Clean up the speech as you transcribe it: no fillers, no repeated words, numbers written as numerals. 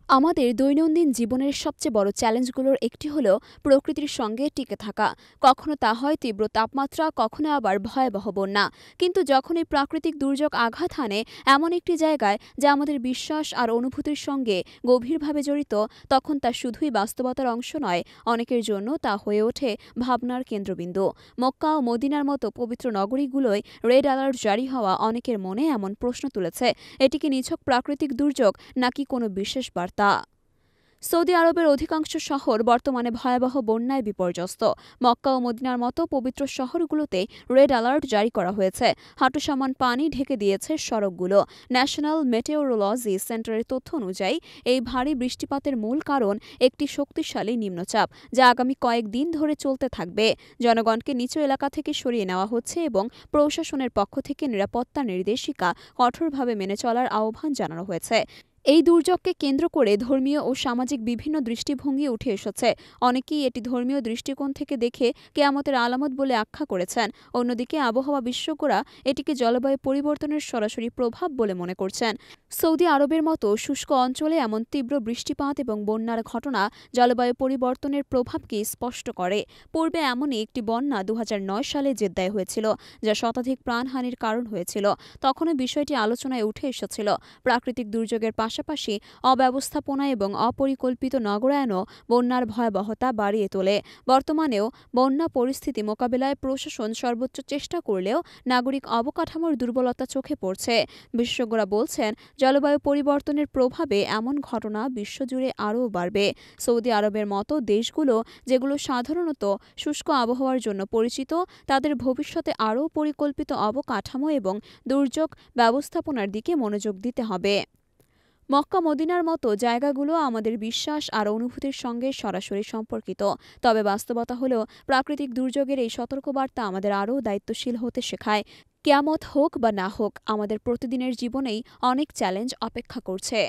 আমাদের দৈনন্দিন জীবনের সবচেয়ে বড় চ্যালেঞ্জগুলোর একটি হলো প্রকৃতির সঙ্গে টিকে থাকা। কখনো তা হয় তীব্র তাপমাত্রা, কখনো আবার ভয়াবহ বন্যা। কিন্তু যখন এই প্রাকৃতিক দুর্যোগ আঘাত হানে এমন একটি জায়গায় যা আমাদের বিশ্বাস আর অনুভূতির সঙ্গে গভীরভাবে জড়িত, তখন তা শুধুই বাস্তবতার অংশ নয়, অনেকের জন্য তা হয়ে ওঠে ভাবনার কেন্দ্রবিন্দু। মক্কা ও মদিনার মতো পবিত্র নগরীগুলোয় রেড অ্যালার্ট জারি হওয়া অনেকের মনে এমন প্রশ্ন তুলেছে, এটি কি নিছক প্রাকৃতিক দুর্যোগ নাকি কোনো বিশেষ বার্তা? সৌদি আরবের অধিকাংশ শহর বর্তমানে ভয়াবহ বন্যায় বিপর্যস্ত। মক্কা ও মদিনার মতো পবিত্র শহরগুলোতে রেড অ্যালার্ট জারি করা হয়েছে। হাঁটু সমান পানি ঢেকে দিয়েছে সড়কগুলো। ন্যাশনাল মেটেওরোলজি সেন্টারের তথ্য অনুযায়ী এই ভারী বৃষ্টিপাতের মূল কারণ একটি শক্তিশালী নিম্নচাপ, যা আগামী কয়েকদিন ধরে চলতে থাকবে। জনগণকে নিচু এলাকা থেকে সরিয়ে নেওয়া হচ্ছে এবং প্রশাসনের পক্ষ থেকে নিরাপত্তা নির্দেশিকা কঠোরভাবে মেনে চলার আহ্বান জানানো হয়েছে। এই দুর্যোগকে কেন্দ্র করে ধর্মীয় ও সামাজিক বিভিন্ন দৃষ্টিভঙ্গি উঠে এসেছে। অনেকেই এটি ধর্মীয় দৃষ্টিকোণ থেকে দেখে কেয়ামতের আলামত বলে আখ্যা করেছেন। অন্যদিকে আবহাওয়া বিশেষজ্ঞরা এটিকে জলবায়ু পরিবর্তনের সরাসরি প্রভাব বলে মনে করছেন। সৌদি আরবের মতো শুষ্ক অঞ্চলে এমন তীব্র বৃষ্টিপাত এবং বন্যার ঘটনা জলবায়ু পরিবর্তনের প্রভাবকে স্পষ্ট করে। পূর্বে এমনই একটি বন্যা ২০০৯ সালে জেদ্দায় হয়েছিল, যা শতাধিক প্রাণহানির কারণ হয়েছিল। তখনও বিষয়টি আলোচনায় উঠে এসেছিল। প্রাকৃতিক দুর্যোগের পাশাপাশি অব্যবস্থাপনা এবং অপরিকল্পিত নগরায়নও বন্যার ভয়াবহতা বাড়িয়ে তোলে। বর্তমানেও বন্যা পরিস্থিতি মোকাবিলায় প্রশাসন সর্বোচ্চ চেষ্টা করলেও নাগরিক অবকাঠামোর দুর্বলতা চোখে পড়ছে। বিশেষজ্ঞরা বলছেন, জলবায়ু পরিবর্তনের প্রভাবে এমন ঘটনা বিশ্বজুড়ে আরও বাড়বে। সৌদি আরবের মতো দেশগুলো, যেগুলো সাধারণত শুষ্ক আবহাওয়ার জন্য পরিচিত, তাদের ভবিষ্যতে আরও পরিকল্পিত অবকাঠামো এবং দুর্যোগ ব্যবস্থাপনার দিকে মনোযোগ দিতে হবে। মক্কা মদিনার মতো জায়গাগুলো আমাদের বিশ্বাস আর অনুভূতির সঙ্গে সরাসরি সম্পর্কিত। তবে বাস্তবতা হলো, প্রাকৃতিক দুর্যোগের এই সতর্কবার্তা আমাদের আরও দায়িত্বশীল হতে শেখায়। কেয়ামত হোক বা না হোক, আমাদের প্রতিদিনের জীবনেই অনেক চ্যালেঞ্জ অপেক্ষা করছে।